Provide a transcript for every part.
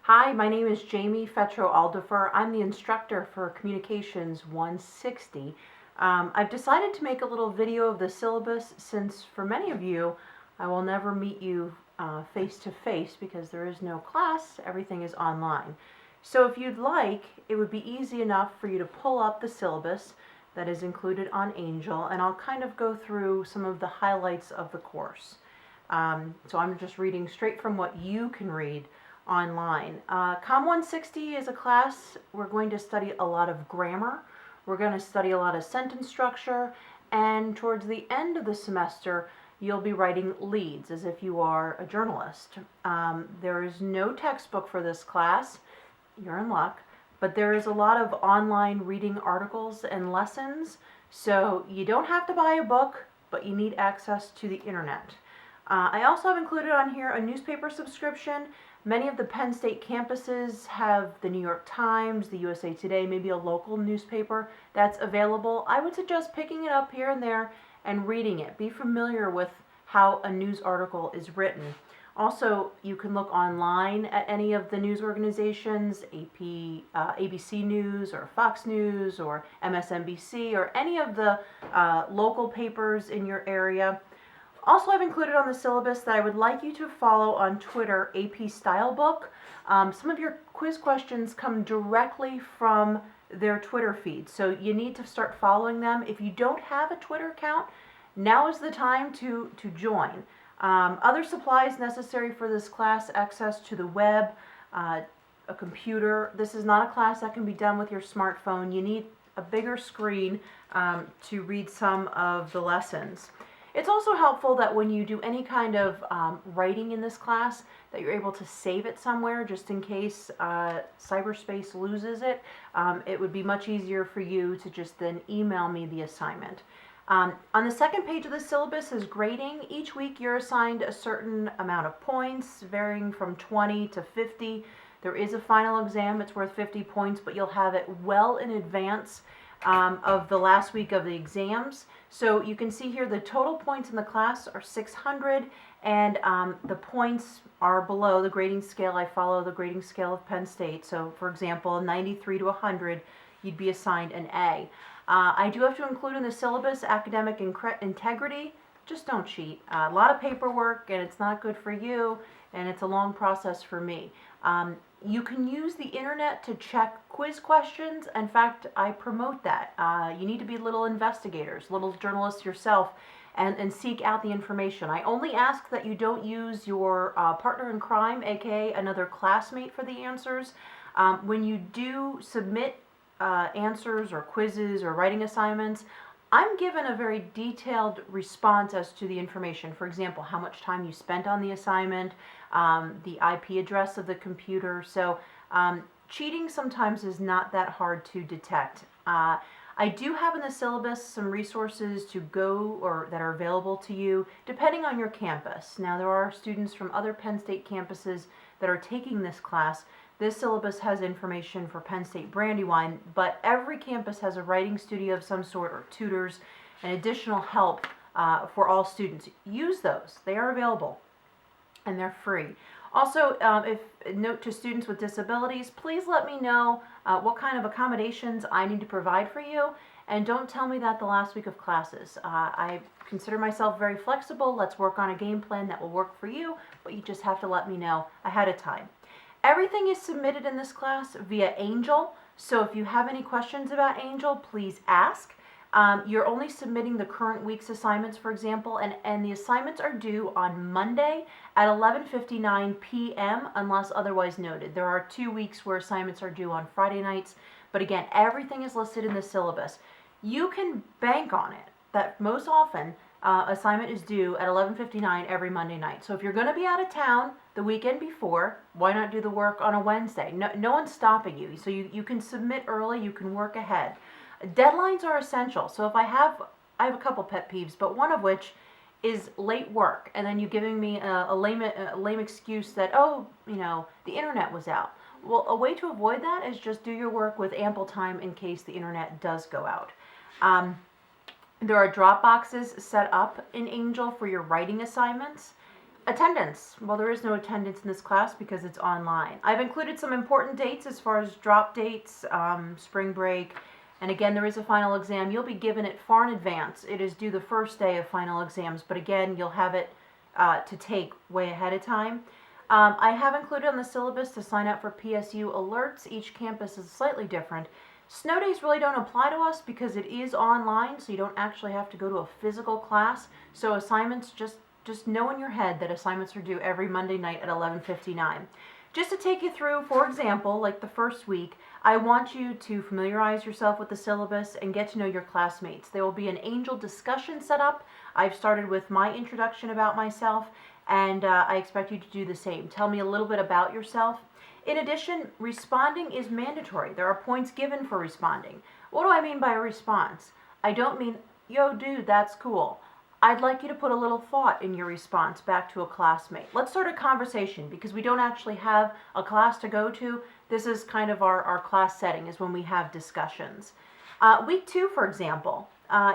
Hi, my name is Jamie Fettrow-Alderfer. I'm the instructor for Communications 160. I've decided to make a little video of the syllabus since for many of you, I will never meet you face to face because there is no class, everything is online. So if you'd like, it would be easy enough for you to pull up the syllabus that is included on Angel, and I'll kind of go through some of the highlights of the course. So I'm just reading straight from what you can read online. Comm 160 is a class we're going to study a lot of grammar. We're going to study a lot of sentence structure, and towards the end of the semester, you'll be writing leads as if you are a journalist. There is no textbook for this class. You're in luck. But there is a lot of online reading articles and lessons, so you don't have to buy a book, but you need access to the internet. I also have included on here a newspaper subscription. Many of the Penn State campuses have the New York Times, the USA Today, maybe a local newspaper that's available. I would suggest picking it up here and there and reading it. Be familiar with how a news article is written. Also, you can look online at any of the news organizations, ABC News or Fox News or MSNBC or any of the local papers in your area. Also, I've included on the syllabus that I would like you to follow on Twitter AP Stylebook. Some of your quiz questions come directly from their Twitter feed, so you need to start following them. If you don't have a Twitter account, now is the time to join. Other supplies necessary for this class: access to the web, a computer. This is not a class that can be done with your smartphone. You need a bigger screen to read some of the lessons. It's also helpful that when you do any kind of writing in this class, that you're able to save it somewhere just in case cyberspace loses it. It would be much easier for you to just then email me the assignment. On the second page of the syllabus is grading. Each week you're assigned a certain amount of points, varying from 20 to 50. There is a final exam, it's worth 50 points, but you'll have it well in advance of the last week of the exams. So you can see here the total points in the class are 600, and the points are below the grading scale. I follow the grading scale of Penn State. So for example, 93 to 100, you'd be assigned an A. I do have to include in the syllabus academic integrity. Just don't cheat. A lot of paperwork, and it's not good for you, and it's a long process for me. You can use the internet to check quiz questions. In fact, I promote that. You need to be little investigators, little journalists yourself, and seek out the information. I only ask that you don't use your partner in crime, aka another classmate, for the answers. When you do submit answers or quizzes or writing assignments, I'm given a very detailed response as to the information. For example, how much time you spent on the assignment, the IP address of the computer. So cheating sometimes is not that hard to detect. I do have in the syllabus some resources to go or that are available to you depending on your campus. Now, there are students from other Penn State campuses that are taking this class. This syllabus has information for Penn State Brandywine, but every campus has a writing studio of some sort or tutors and additional help for all students. Use those. They are available and they're free. Also, note to students with disabilities, please let me know what kind of accommodations I need to provide for you, and don't tell me that the last week of classes. I consider myself very flexible. Let's work on a game plan that will work for you, but you just have to let me know ahead of time. Everything is submitted in this class via Angel, so if you have any questions about Angel, please ask. You're only submitting the current week's assignments, for example, and the assignments are due on Monday at 11:59 p.m. unless otherwise noted. There are 2 weeks where assignments are due on Friday nights, but again, everything is listed in the syllabus. You can bank on it that most often assignment is due at 11:59 every Monday night. So if you're going to be out of town the weekend before, why not do the work on a Wednesday? No one's stopping you. So you can submit early, you can work ahead. Deadlines are essential. So if I have a couple pet peeves, but one of which is late work, and then you giving me a lame excuse that, oh, the internet was out. Well, a way to avoid that is just do your work with ample time in case the internet does go out. There are drop boxes set up in Angel for your writing assignments. Attendance. Well, there is no attendance in this class because it's online. I've included some important dates as far as drop dates, spring break, and again, there is a final exam. You'll be given it far in advance. It is due the first day of final exams, but again, you'll have it to take way ahead of time. I have included on the syllabus to sign up for PSU alerts. Each campus is slightly different. Snow days really don't apply to us because it is online, so you don't actually have to go to a physical class. So assignments, just know in your head that assignments are due every Monday night at 11:59. Just to take you through, for example, like the first week, I want you to familiarize yourself with the syllabus and get to know your classmates. There will be an angel discussion set up. I've started with my introduction about myself, and I expect you to do the same. Tell me a little bit about yourself. In addition, responding is mandatory. There are points given for responding. What do I mean by a response? I don't mean, yo dude, that's cool. I'd like you to put a little thought in your response back to a classmate. Let's start a conversation because we don't actually have a class to go to. This is kind of our class setting, is when we have discussions. Week 2, for example,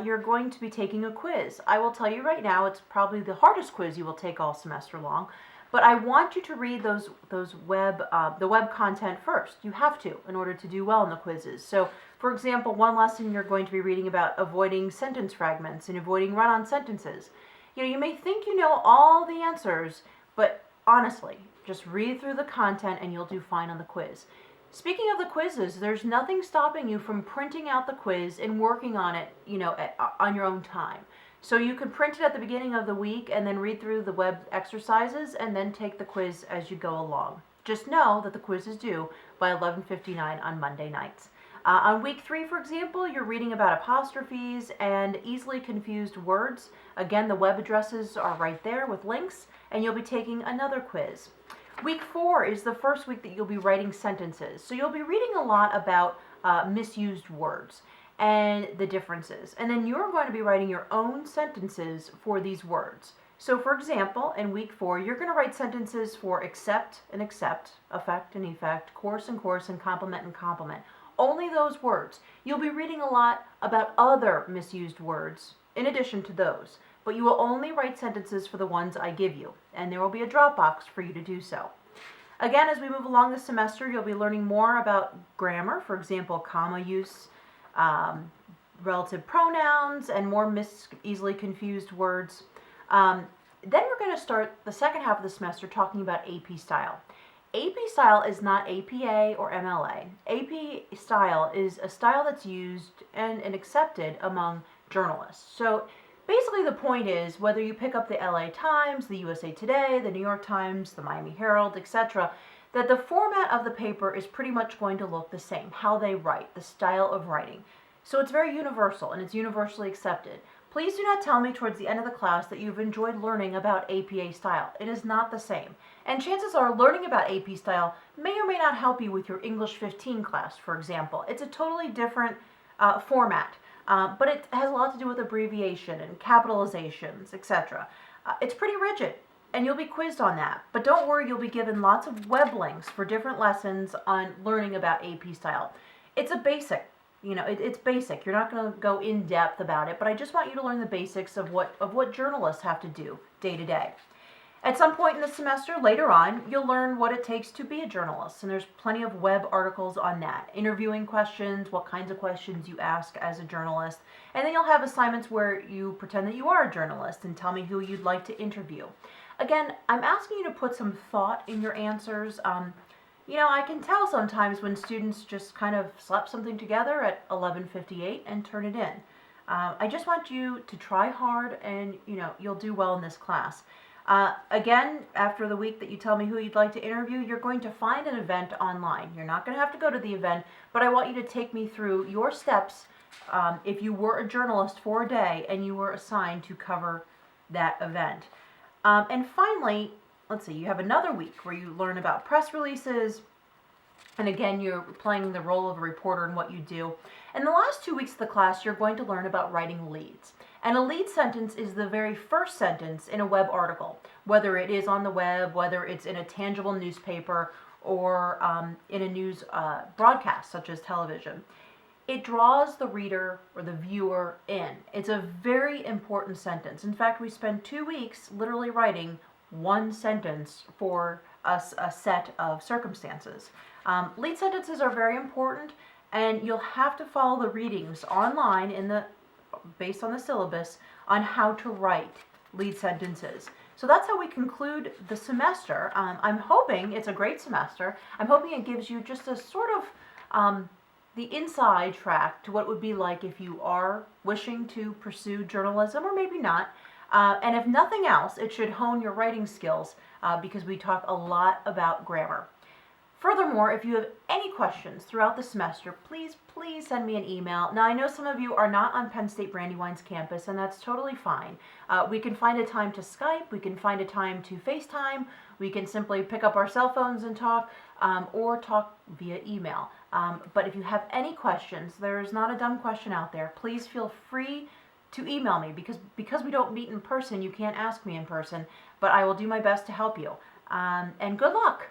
you're going to be taking a quiz. I will tell you right now, it's probably the hardest quiz you will take all semester long. But I want you to read the web content first. You have to in order to do well in the quizzes. So, for example, one lesson you're going to be reading about avoiding sentence fragments and avoiding run-on sentences. You may think you know all the answers, but honestly, just read through the content and you'll do fine on the quiz. Speaking of the quizzes, there's nothing stopping you from printing out the quiz and working on it, on your own time. So you can print it at the beginning of the week and then read through the web exercises and then take the quiz as you go along. Just know that the quiz is due by 11:59 on Monday nights. On week 3, for example, you're reading about apostrophes and easily confused words. Again, the web addresses are right there with links, and you'll be taking another quiz. Week 4 is the first week that you'll be writing sentences. So you'll be reading a lot about misused words and the differences. And then you're going to be writing your own sentences for these words. So for example, in week 4, you're going to write sentences for accept and accept, effect and effect, course, and complement. Only those words. You'll be reading a lot about other misused words in addition to those, but you will only write sentences for the ones I give you, and there will be a drop box for you to do so. Again, as we move along this semester, you'll be learning more about grammar, for example, comma use, relative pronouns, and more easily confused words. Then we're going to start the second half of the semester talking about AP style. AP style is not APA or MLA. AP style is a style that's used and accepted among journalists. So basically the point is, whether you pick up the LA Times, the USA Today, the New York Times, the Miami Herald, etc., that the format of the paper is pretty much going to look the same, how they write, the style of writing. So it's very universal and it's universally accepted. Please do not tell me towards the end of the class that you've enjoyed learning about APA style. It is not the same. And chances are learning about AP style may or may not help you with your English 15 class, for example. It's a totally different format, but it has a lot to do with abbreviation and capitalizations, etc. It's pretty rigid, and you'll be quizzed on that. But don't worry, you'll be given lots of web links for different lessons on learning about AP style. It's a basic. It's basic. You're not going to go in depth about it, but I just want you to learn the basics of what journalists have to do day to day. At some point in the semester, later on, you'll learn what it takes to be a journalist, and there's plenty of web articles on that. Interviewing questions, what kinds of questions you ask as a journalist, and then you'll have assignments where you pretend that you are a journalist and tell me who you'd like to interview. Again, I'm asking you to put some thought in your answers. I can tell sometimes when students just kind of slap something together at 11:58 and turn it in. I just want you to try hard, and you'll do well in this class. Again, after the week that you tell me who you'd like to interview, you're going to find an event online. You're not going to have to go to the event, but I want you to take me through your steps if you were a journalist for a day and you were assigned to cover that event. And finally, let's see, you have another week where you learn about press releases, and again, you're playing the role of a reporter in what you do. And the last 2 weeks of the class, you're going to learn about writing leads. And a lead sentence is the very first sentence in a web article, whether it is on the web, whether it's in a tangible newspaper, or in a news broadcast, such as television. It draws the reader or the viewer in. It's a very important sentence. In fact, we spend 2 weeks literally writing one sentence for a set of circumstances. Lead sentences are very important, and you'll have to follow the readings online based on the syllabus on how to write lead sentences. So that's how we conclude the semester. I'm hoping it's a great semester. I'm hoping it gives you just a sort of the inside track to what it would be like if you are wishing to pursue journalism, or maybe not. And if nothing else, it should hone your writing skills because we talk a lot about grammar. Furthermore, if you have any questions throughout the semester, please send me an email. Now, I know some of you are not on Penn State Brandywine's campus, and that's totally fine. We can find a time to Skype, we can find a time to FaceTime, we can simply pick up our cell phones and talk, or talk via email. But if you have any questions, there is not a dumb question out there. Please feel free to email me, because we don't meet in person, you can't ask me in person, but I will do my best to help you. And good luck!